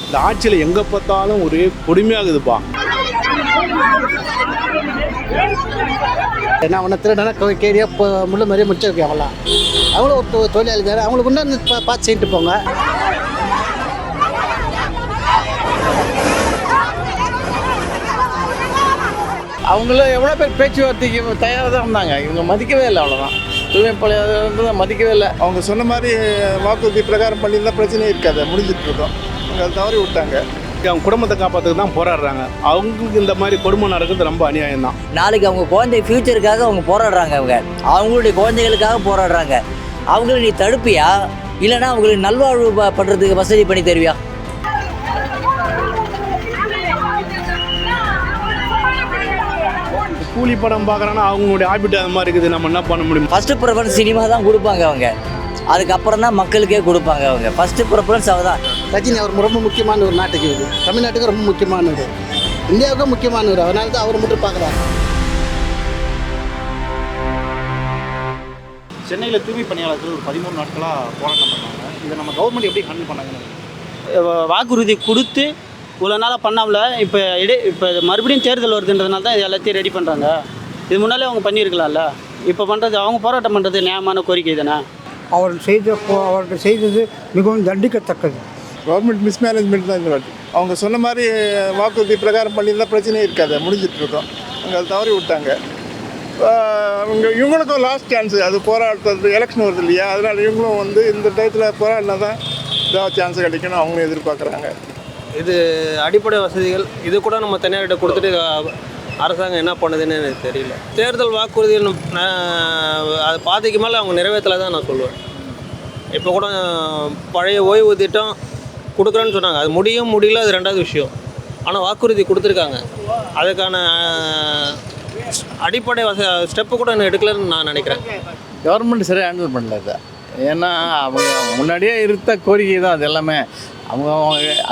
இந்த ஆட்சியில் எங்கே பார்த்தாலும் ஒரே கொடுமையாகுதுப்பா. என்ன ஒன்று திருடனா கேடியாக இப்போ முள்ள மாதிரியே முடிச்சு வைக்க அவங்களாம். அவங்களும் ஒரு தொழிலாளி தானே, அவங்களுக்கு இன்னும் பார்த்து செய்யிட்டு போங்க. அவங்களும் எவ்வளோ பேர் பேச்சுவார்த்தைக்கு தயாராக தான் இருந்தாங்க. இவங்க மதிக்கவே இல்லை, அவ்வளோதான். தூய்மை பணியாளர் மதிக்கவே இல்லை. அவங்க சொன்ன மாதிரி வாக்குறுதி பிரகாரம் பண்ணியிருந்தால் பிரச்சனையே இருக்காது, முடிஞ்சிட்டு இருக்கோம். அவங்க அதை தவறி விட்டாங்க. அவங்க குடும்பத்தை காப்பாற்றுக்கு தான் போராடுறாங்க. அவங்களுக்கு இந்த மாதிரி கொடுமை நடக்கிறது ரொம்ப அநியாயம் தான். நாளைக்கு அவங்க குழந்தை ஃப்யூச்சருக்காக அவங்க போராடுறாங்க. அவங்களுடைய குழந்தைகளுக்காக போராடுறாங்க. அவங்கள நீ தடுப்பியா, இல்லைன்னா அவங்களுக்கு நல்வாழ்வு பண்ணுறதுக்கு வசதி பண்ணி தருவியா? கூலி படம் பார்க்குறாங்கன்னா அவங்களுடைய ஹாபிட் அது மாதிரி இருக்குது. நம்ம என்ன பண்ண முடியும்? ஃபஸ்ட்டு ப்ரிஃபரன்ஸ் சினிமா தான் கொடுப்பாங்க அவங்க, அதுக்கப்புறம் தான் மக்களுக்கே கொடுப்பாங்க அவங்க. ஃபஸ்ட்டு ப்ரிஃபரன்ஸ் அவ தான். ரஜினி அவர் ரொம்ப முக்கியமான ஒரு நாட்டுக்கு, இது தமிழ்நாட்டுக்கு ரொம்ப முக்கியமானவர், இந்தியாவுக்கும் முக்கியமானவர். அதனால தான் அவர் மட்டும் பார்க்குறாங்க. சென்னையில் தூய்மை பணியாளர்கள் ஒரு 13 நாட்களாக போராட்டம் பண்ணாங்க. இதை நம்ம கவர்மெண்ட் எப்படி ஹேண்டில் பண்ணாங்கன்னு? வாக்குறுதி கொடுத்து இவ்வளோ நாளாக பண்ணாமல இப்போ மறுபடியும் தேர்தல் வருதுன்றதுனால தான் இது எல்லாத்தையும் ரெடி பண்ணுறாங்க. இது முன்னாலே அவங்க பண்ணியிருக்கலாம்ல. இப்போ பண்ணுறது அவங்க போராட்டம் பண்ணுறது நியாயமான கோரிக்கை தானே. அவர்கள் செய்தது மிகவும் தண்டிக்கத்தக்கது. கவர்மெண்ட் மிஸ்மேனேஜ்மெண்ட் தான் இந்த வாட்டி. அவங்க சொன்ன மாதிரி வாக்குறுதி பிரகாரம் பண்ணியிருந்தால் பிரச்சனையே இருக்காது, முடிஞ்சிட்டு இருக்கோம். அவங்க அதை தவறி விட்டாங்க. இவங்களுக்கும் லாஸ்ட் சான்ஸு, அது போராடுறது. எலெக்ஷன் வருது இல்லையா, அதனால் இவங்களும் வந்து இந்த டயத்தில் போராடினா தான் ஏதாவது சான்ஸ் கிடைக்கணும் அவங்களும் எதிர்பார்க்குறாங்க. இது அடிப்படை வசதிகள் இது கூட நம்ம தனியார்கிட்ட கொடுத்துட்டு அரசாங்கம் என்ன பண்ணுதுன்னு எனக்கு தெரியல. தேர்தல் வாக்குறுதிகள் அது பாதிக்கு மேலே அவங்க நிறைவேற்றலை தான் நான் சொல்லுவேன். இப்போ கூட பழைய ஓய்வு திட்டம் கொடுக்குறேன்னு சொன்னாங்க, அது முடியல, அது ரெண்டாவது விஷயம். ஆனால் வாக்குறுதி கொடுத்துருக்காங்க, அதுக்கான அடிப்படை ஸ்டெப்பு கூட இன்னும் எடுக்கலன்னு நான் நினைக்கிறேன். கவர்மெண்ட் சரியாக ஹேண்டில் பண்ணல இதை. ஏன்னா அவங்க முன்னாடியே இருந்த கோரிக்கை தான் அது எல்லாமே. அவங்க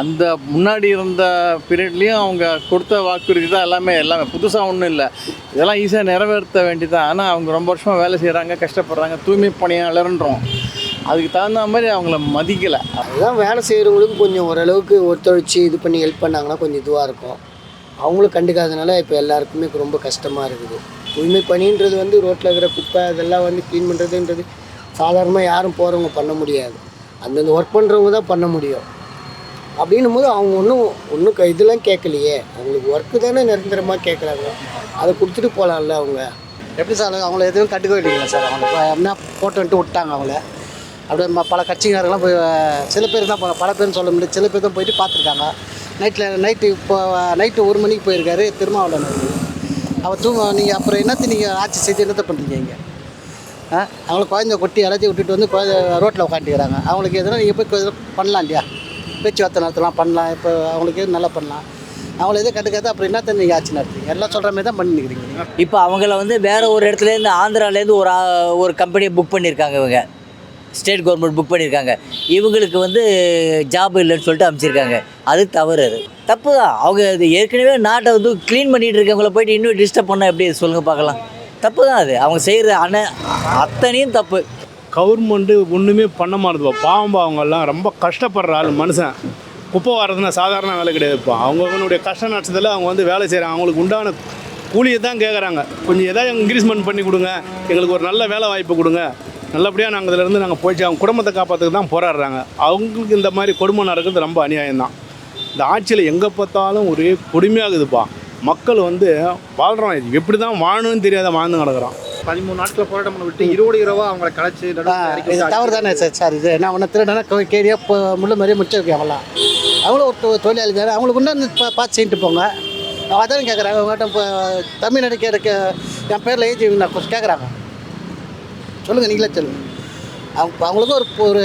அந்த முன்னாடி இருந்த பீரியட்லேயும் அவங்க கொடுத்த வாக்குறுதி தான் எல்லாமே புதுசாக ஒன்றும் இல்லை. இதெல்லாம் ஈஸியாக நிறைவேற்ற வேண்டியதான். ஆனால் அவங்க ரொம்ப வருஷமாக வேலை செய்கிறாங்க, கஷ்டப்படுறாங்க. தூய்மை பணியாளர்ன்றோம், அதுக்கு தகுந்த மாதிரி அவங்கள மதிக்கலை. அதுதான் வேலை செய்கிறவங்களுக்கு கொஞ்சம் ஓரளவுக்கு ஒத்துழைச்சி இது பண்ணி ஹெல்ப் பண்ணாங்கன்னா கொஞ்சம் இதுவாக இருக்கும். அவங்களும் கண்டுக்காதனால இப்போ எல்லாருக்குமே ரொம்ப கஷ்டமாக இருக்குது. தூய்மை பணின்றது வந்து ரோட்டில் இருக்கிற குப்பை அதெல்லாம் வந்து க்ளீன் பண்ணுறதுன்றது சாதாரணமாக யாரும் போகிறவங்க பண்ண முடியாது. அந்தந்த ஒர்க் பண்ணுறவங்க தான் பண்ண முடியும். அப்படின்னும் போது அவங்க ஒன்றும் இதெல்லாம் கேட்கலையே, அவங்களுக்கு ஒர்க்கு தானே நிரந்தரமாக கேட்குறாங்க, அதை கொடுத்துட்டு போகலாம்ல. அவங்க எப்படி சார் அவங்கள எதுவும் கண்டுக்கவே இல்லைங்களா சார்? அவங்க என்ன போட்டு வந்துட்டு விட்டாங்க. அவங்கள அப்படியே பல கட்சிக்காரங்களாம் போய் சில பேர் தான் பல பேர்னு சொல்ல முடியாது, சில பேர் தான் போயிட்டு பார்த்துருக்காங்க. நைட்டு 1 மணிக்கு போயிருக்காரு திருமாவளவன். அவர் நீங்கள் அப்புறம் நீங்கள் ஆட்சி செய்து என்னத்தை பண்ணுறீங்க? இங்கே அவங்கள குழந்தை கொட்டி எல்லாத்தையும் விட்டுட்டு வந்து ரோட்டில் உட்காந்துக்கிறாங்க. அவங்களுக்கு எதுனா நீங்கள் போய் பண்ணலாம் இல்லையா, பேச்சுவார்த்தை நடத்தலாம், பண்ணலாம். இப்போ அவங்களுக்கு எது நல்லா பண்ணலாம். அவங்கள எதுவும் கண்டுக்காது, அப்புறம் என்னத்த நீங்கள் ஆட்சி நடத்துறீங்க? எல்லாம் சொல்கிற மாதிரி தான் பண்ணிக்கிறீங்க. இப்போ அவங்கள வந்து வேறு ஒரு இடத்துலேருந்து ஆந்திராலேருந்து ஒரு கம்பெனியை புக் பண்ணியிருக்காங்க. இவங்க ஸ்டேட் கவர்மெண்ட் புக் பண்ணியிருக்காங்க. இவங்களுக்கு வந்து ஜாப் இல்லைன்னு சொல்லிட்டு அமைச்சிருக்காங்க. அது தவறு, அது தப்பு தான். அவங்க ஏற்கனவே நாட்டை வந்து க்ளீன் பண்ணிகிட்டு இருக்கவங்கள போயிட்டு இன்னும் டிஸ்டர்ப் பண்ணால் எப்படி சொல்லுங்கள் பார்க்கலாம்? தப்பு தான் அது. அவங்க செய்கிற அத்தனையும் தப்பு. கவர்மெண்ட்டு ஒன்றுமே பண்ண மாட்டேதுப்பா. பாவம்பா, அவங்கெல்லாம் ரொம்ப கஷ்டப்படுற ஆள். மனுஷன் குப்பை வர்றதுன்னா சாதாரண வேலை கிடையாதுப்பா. அவங்களுடைய கஷ்ட நஷ்டத்தில் அவங்க வந்து வேலை செய்கிறாங்க. அவங்களுக்கு உண்டான கூலியை தான் கேட்குறாங்க. கொஞ்சம் எதாவது இன்க்ரீஸ்மெண்ட் பண்ணி கொடுங்க, எங்களுக்கு ஒரு நல்ல வேலை வாய்ப்பு கொடுங்க, நல்லபடியாக நாங்கள் இதிலேருந்து நாங்கள் போயிட்டு அவங்க குடும்பத்தை காப்பாற்றுக்கு தான் போராடுறாங்க. அவங்களுக்கு இந்த மாதிரி கொடுமை நடக்கிறது ரொம்ப அநியாயம் தான். இந்த ஆட்சியில் எங்கே பார்த்தாலும் ஒரே கொடுமையாகுதுப்பா. மக்கள் வந்து வாழ்கிறோம், எப்படி தான் வாழணும்னு தெரியாத வாழ்ந்து கிடக்குறோம். 13 நாட்களில் போராட்டம் பண்ண விட்டு 20 அவங்க கலைச்சி இது தவறு தானே சார்? இது என்ன ஒன்று திருடனா கேடியாக இப்போ முள்ள மாதிரியே முடிச்சு வைக்க அவங்களாம். அவங்களும் ஒரு தொழிலாளி தானே, அவங்களுக்கு இன்னும் பார்த்து செய்யிட்டு போங்க. அதான் கேட்குறாங்க. அவங்ககிட்ட இப்போ தமிழ்நாடு என் பேரில் ஏஜி நான் கொஞ்சம் கேட்குறாங்க. சொல்லுங்கள், நீங்களே சொல்லுங்கள். அவங்களுக்கும் ஒரு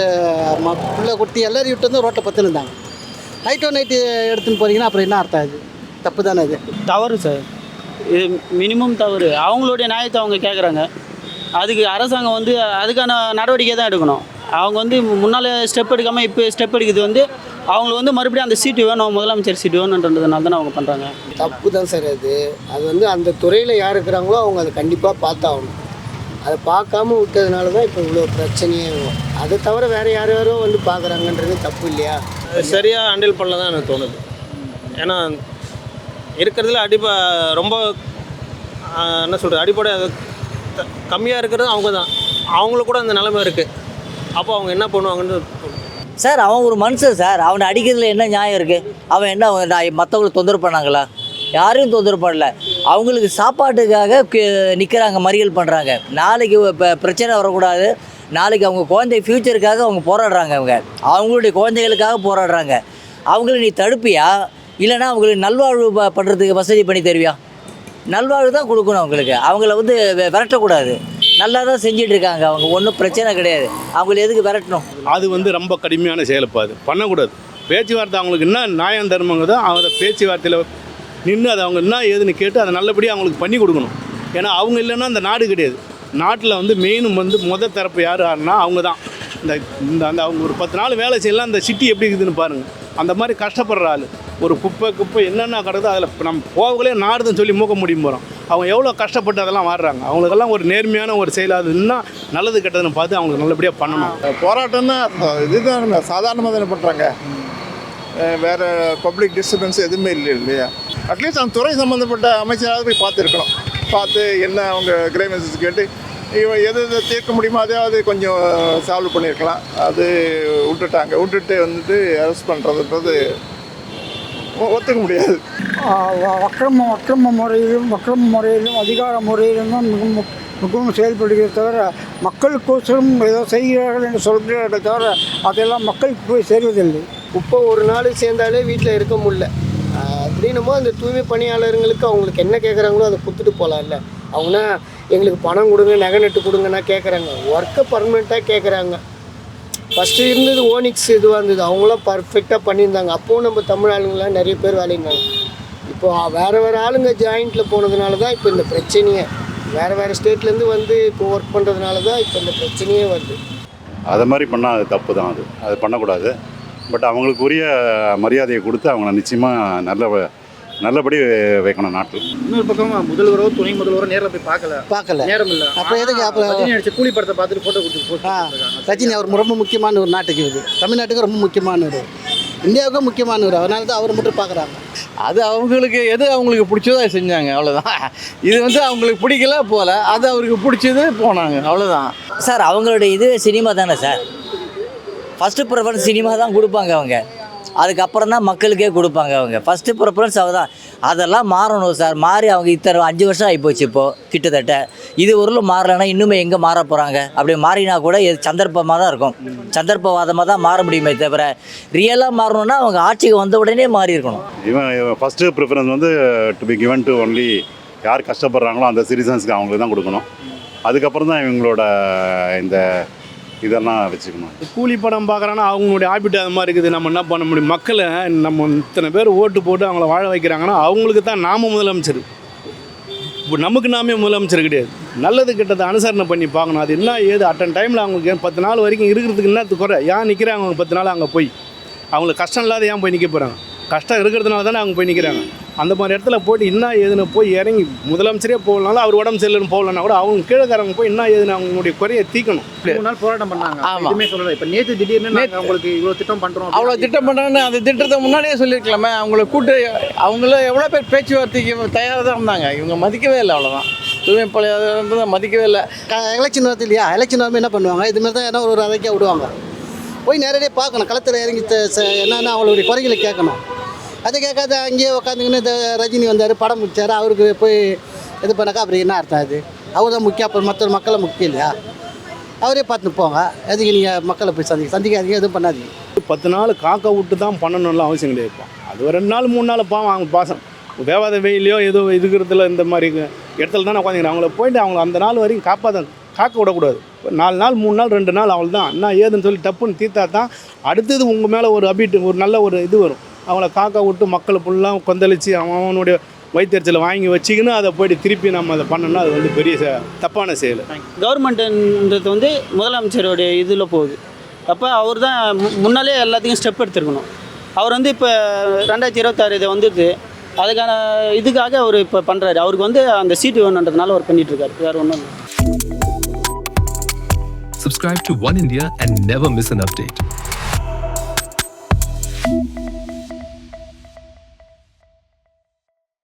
பிள்ளை குட்டி எல்லோரும் விட்டு வந்து ரோட்டில் பற்றி இருந்தாங்க. நைட்டு எடுத்துன்னு போகிறீங்கன்னா அப்புறம் என்ன அர்த்தம்? அது தப்பு தானே? அது தவறு சார், இது மினிமம் தவறு. அவங்களுடைய நியாயத்தை அவங்க கேட்குறாங்க. அதுக்கு அரசாங்கம் வந்து அதுக்கான நடவடிக்கை தான் எடுக்கணும். அவங்க வந்து முன்னால் ஸ்டெப் எடுக்காமல் இப்போ ஸ்டெப் எடுக்கிறது வந்து அவங்களுக்கு வந்து மறுபடியும் அந்த சீட்டு வேணும், முதலமைச்சர் சீட்டு வேணுன்றதுனால தானே அவங்க பண்ணுறாங்க. தப்பு தான் சார். அது வந்து அந்த துறையில் யார் இருக்கிறாங்களோ அவங்க அதை கண்டிப்பாக பார்த்தாகணும். அதை பார்க்காம விட்டதுனால தான் இப்போ இவ்வளோ பிரச்சனையே. அதை தவிர வேறு யாரோ வந்து பார்க்குறாங்கன்றது தப்பு இல்லையா? சரியாக ஹேண்டில் பண்ணல தான் எனக்கு தோணுது. ஏன்னா இருக்கிறதுல ரொம்ப என்ன சொல்கிறது, அடிப்படை கம்மியாக இருக்கிறது அவங்க தான். அவங்களுக்கு கூட அந்த நிலைமை இருக்குது. அப்போ அவங்க என்ன பண்ணுவாங்கன்னு சார் அவன் ஒரு மனுஷன் சார், அவனை அடிக்கிறதுல என்ன நியாயம் இருக்குது? அவன் என்ன மற்றவங்களை தொந்தரவு பண்ணாங்களா? யாரையும் தொந்தரவு பண்ணல. அவங்களுக்கு சாப்பாட்டுக்காக நிற்கிறாங்க, மறியல் பண்ணுறாங்க. நாளைக்கு இப்போ பிரச்சனை வரக்கூடாது, நாளைக்கு அவங்க குழந்தை ஃப்யூச்சருக்காக அவங்க போராடுறாங்க. அவங்களுடைய குழந்தைகளுக்காக போராடுறாங்க. அவங்கள நீ தடுப்பியா, இல்லைனா அவங்களுக்கு நல்வாழ்வு பண்ணுறதுக்கு வசதி பண்ணி தருவியா? நல்வாழ்வு தான் கொடுக்கணும் அவங்களுக்கு. அவங்கள வந்து விரட்டக்கூடாது. நல்லா தான் செஞ்சிட்ருக்காங்க அவங்க, ஒன்றும் பிரச்சனை கிடையாது. அவங்கள எதுக்கு விரட்டணும்? அது வந்து ரொம்ப கடுமையான செயலப்பா, அது பண்ணக்கூடாது. பேச்சுவார்த்தை அவங்களுக்கு என்ன நியாயம் தர்மங்கிறதோ அதை பேச்சுவார்த்தையில் நின்று அதை அவங்க என்ன ஏதுன்னு கேட்டு அதை நல்லபடியாக அவங்களுக்கு பண்ணி கொடுக்கணும். ஏன்னா அவங்க இல்லைன்னா அந்த நாடு கிடையாது. நாட்டில் வந்து மெயினும் வந்து தரப்பு யாருன்னா அவங்க தான். இந்த அந்த அவங்க ஒரு 10 நாள் வேலை செய்யலாம், அந்த சிட்டி எப்படி இருக்குதுன்னு பாருங்கள். அந்த மாதிரி கஷ்டப்படுற ஆள், ஒரு குப்பை என்னென்ன கிடக்குதோ அதில் நம்ம போகலே நாடுதுன்னு சொல்லி மூக்க முடியும் போகிறோம். அவங்க எவ்வளோ கஷ்டப்பட்டு அதெல்லாம் வாடுறாங்க. அவங்களுக்கெல்லாம் ஒரு நேர்மையான ஒரு செயல், அது இன்னும் நல்லது கெட்டதுன்னு பார்த்து அவங்களுக்கு நல்லபடியாக பண்ணணும். போராட்டம்னா இதுதான் சாதாரணமாக தானே பண்ணுறாங்க. வேறு பப்ளிக் டிஸ்டர்பன்ஸ் எதுவுமே இல்லையா? அட்லீஸ்ட் அந்த துறை சம்மந்தப்பட்ட அமைச்சராக போய் பார்த்துருக்கணும். பார்த்து என்ன அவங்க கிரைவன்சஸ் கேட்டு எது தீர்க்க முடியுமோ அதையாவது கொஞ்சம் சால்வ் பண்ணியிருக்கலாம். அது விட்டுட்டு வந்துட்டு அரெஸ்ட் பண்ணுறதுன்றது ஒத்துக்க முடியாது. வக்கிரம முறையிலும் அதிகார முறையிலும் தான் மிகவும் செயல்படுகிறத தவிர மக்களுக்கோசரம் ஏதோ செய்கிறார்கள் என்று சொல்கிறார்கள் தவிர அதெல்லாம் மக்களுக்கு போய் சேர்வதில்லை. இப்போ ஒரு நாள் சேர்ந்தாலே வீட்டில் இருக்க முடியல அப்படின்னுமோ அந்த தூய்மை பணியாளர்களுக்கு அவங்களுக்கு என்ன கேட்குறாங்களோ அதை கொடுத்துட்டு போகலாம்ல. அவங்கன்னா எங்களுக்கு பணம் கொடுங்க, நகை நட்டு கொடுங்கன்னா கேட்குறாங்க, ஒர்க்கை பர்மனெண்ட்டாக கேட்குறாங்க. ஃபஸ்ட்டு இருந்தது ஓனிக்ஸ் இதுவாக இருந்தது, அவங்களாம் பர்ஃபெக்டாக பண்ணியிருந்தாங்க. அப்போவும் நம்ம தமிழ் ஆளுங்களாம் நிறைய பேர் வேலைங்காங்க. இப்போது வேறு ஆளுங்க ஜாயிண்ட்டில் போனதுனால தான் இப்போ இந்த பிரச்சனையே. வேறு ஸ்டேட்லேருந்து வந்து இப்போ ஒர்க் பண்ணுறதுனால தான் இப்போ இந்த பிரச்சனையே வருது. அதை மாதிரி பண்ணால் அது தப்பு தான். அது பண்ணக்கூடாது. பட் அவங்களுக்கு உரிய மரியாதையை கொடுத்து அவங்கள நிச்சயமாக நல்லபடி வைக்கணும் நாட்டில். இன்னொரு பக்கம் முதல்வரோ துணை முதல்வரோ நேரில் போய் பார்க்கல, நேரம் இல்லை. அப்போ எதுக்கு? அப்போ நடிச்ச கூலி படத்தை பார்த்துட்டு ஃபோட்டோ கொடுத்து ரஜினி அவர் ரொம்ப முக்கியமான ஒரு நாட்டுக்கு, இது தமிழ்நாட்டுக்கு ரொம்ப முக்கியமானவர், இந்தியாவுக்கும் முக்கியமானவர். அதனால தான் அவர் மட்டும் பார்க்குறாங்க. அது அவங்களுக்கு பிடிச்சதோ அதை செஞ்சாங்க, அவ்வளோதான். இது வந்து அவங்களுக்கு பிடிக்கல போல, அது அவருக்கு பிடிச்சது போனாங்க, அவ்வளோதான். சார் அவங்களுடைய இது சினிமா தானே சார். ஃபஸ்ட்டு ப்ரிஃபரன்ஸ் சினிமா தான் கொடுப்பாங்க அவங்க, அதுக்கப்புறம் தான் மக்களுக்கே கொடுப்பாங்க அவங்க. ஃபஸ்ட்டு ப்ரிஃபரன்ஸ் அவ தான். அதெல்லாம் மாறணும் சார். மாறி அவங்க 5 வருஷம் ஆகிப்போச்சு இப்போது கிட்டத்தட்ட. இது ஊரில் மாறலைன்னா இன்னுமே எங்கே மாற போகிறாங்க? அப்படி மாறினா கூட சந்தர்ப்பமாக தான் இருக்கும், சந்தர்ப்பவாதமாக தான் மாற முடியுமே தவிர ரியலாக மாறணும்னா அவங்க ஆட்சிக்கு வந்த உடனே மாறி இருக்கணும். இவன் ஃபஸ்ட்டு ப்ரிஃபரன்ஸ் வந்து to be given to only யார் கஷ்டப்படுறாங்களோ அந்த சிட்டிசன்ஸ்க்கு அவங்களுக்கு தான் கொடுக்கணும். அதுக்கப்புறம் தான் இவங்களோட இந்த இதெல்லாம் வச்சுக்கணும். கூலி படம் பார்க்குறாங்கன்னா அவங்களுடைய ஹாபிட் அது மாதிரி இருக்குது. நம்ம என்ன பண்ண முடியும்? மக்களை நம்ம இத்தனை பேர் ஓட்டு போட்டு அவங்கள வாழ வைக்கிறாங்கன்னா அவங்களுக்கு தான் நாம முதலமைச்சர். இப்போ நமக்கு நாமே முதலமைச்சர் கிடையாது. நல்லது கெட்டதை அனுசரணை பண்ணி பார்க்கணும். அது என்ன ஏது அட்டன் டைமில் அவங்களுக்கு 10 நாள் வரைக்கும் இருக்கிறதுக்கு என்னத்துக்கு குறை? ஏன் நிற்கிறாங்க அவங்க 10 நாள் அங்கே போய்? அவங்களுக்கு கஷ்டம் இல்லாத ஏன் போய் நிற்க போகிறாங்க? கஷ்டம் இருக்கிறதுனால தானே அவங்க போய் நிற்கிறாங்க. அந்த மாதிரி இடத்துல போய்ட்டு என்ன ஏதுன்னு போய் இறங்கி முதலமைச்சரே போகலனாலும் அவர் உடம்பு சரியில்லைன்னு போகலன்னா கூட அவங்க கீழக்காரங்க போய் என்ன ஏதுன்னு அவங்களுடைய குறையை தீக்கணும். 3 நாள் போராட்டம் பண்ணாங்க, எதுவுமே சொல்லலை. இப்போ நேற்று திடீர்னு உங்களுக்கு இவ்வளோ திட்டம் பண்ணுறோம், அவ்வளோ திட்டம் பண்ணுறாங்கன்னு அந்த திட்டத்தை முன்னாடியே சொல்லியிருக்கலாமே. அவங்கள எவ்வளோ பேர் பேச்சுவார்த்தைக்கு தயாராக தான் இருந்தாங்க. இவங்க மதிக்கவே இல்லை, அவ்வளோதான். தூய்மை பணியாளர் மதிக்கவே இல்லை. எலெக்ஷன் வருது இல்லையா? எலெக்ஷன் வரும்போது என்ன பண்ணுவாங்க? இதுமாதிரி தான் ஏன்னா ஒரு அறைக்காக விடுவாங்க. போய் நேரடியாக பார்க்கணும், களத்தில் இறங்கி என்னென்னா அவங்களுடைய குறைகளை கேட்கணும். அதை கேட்காத அங்கேயே உட்காந்துக்கின்னு இந்த ரஜினி வந்தார், படம் முடிச்சார், அவருக்கு போய் இது பண்ணாக்கா அப்புறம் என்ன அர்த்தம்? அது அவர் தான் முக்கியம், அப்புறம் மற்ற மக்களை முக்கியம் இல்லையா? அவரே பார்த்துட்டு போங்க. எதுக்கு நீங்கள் மக்களை போய் சந்திக்காதீங்க, எதுவும் பண்ணாதீங்க. 10 நாள் காக்க விட்டு தான் பண்ணணும்லாம் அவசியம் கிடையாது. அது ஒரு 2 நாள் 3 நாள் பாவம் அவங்க பாசம் வேவாத வெயிலையோ ஏதோ இருக்கிறதுல இந்த மாதிரி இடத்துல தானே உட்காந்துக்கிறேன். அவங்கள போயிட்டு அவங்கள அந்த நாள் வரைக்கும் காக்க விடக்கூடாது. 4 நாள் 3 நாள் 2 நாள் அவள் தான் என்ன ஏதுன்னு சொல்லி டப்புன்னு தீர்த்தா தான் அடுத்தது உங்கள் மேலே ஒரு ஒரு நல்ல ஒரு இது வரும். அவங்கள காக்க விட்டு மக்களை ஃபுல்லாக கொந்தளித்து அவனுடைய வைத்தறிச்சலை வாங்கி வச்சுக்கின்னு அதை போய்ட்டு திருப்பி நம்ம அதை பண்ணோம்னா அது வந்து பெரிய தப்பான செயல். கவர்மெண்ட்டுன்றது வந்து முதலமைச்சருடைய இதில் போகுது. அப்போ அவர் தான் முன்னாலே எல்லாத்தையும் ஸ்டெப் எடுத்துருக்கணும். அவர் வந்து இப்போ 2026 இதை வந்துடுது, அதுக்கான இதுக்காக அவர் இப்போ பண்ணுறாரு. அவருக்கு வந்து அந்த சீட்டு வேணுன்றதுனால அவர் பண்ணிகிட்ருக்காரு, வேறு ஒன்றும் இல்லை. Subscribe to One India and never miss an update.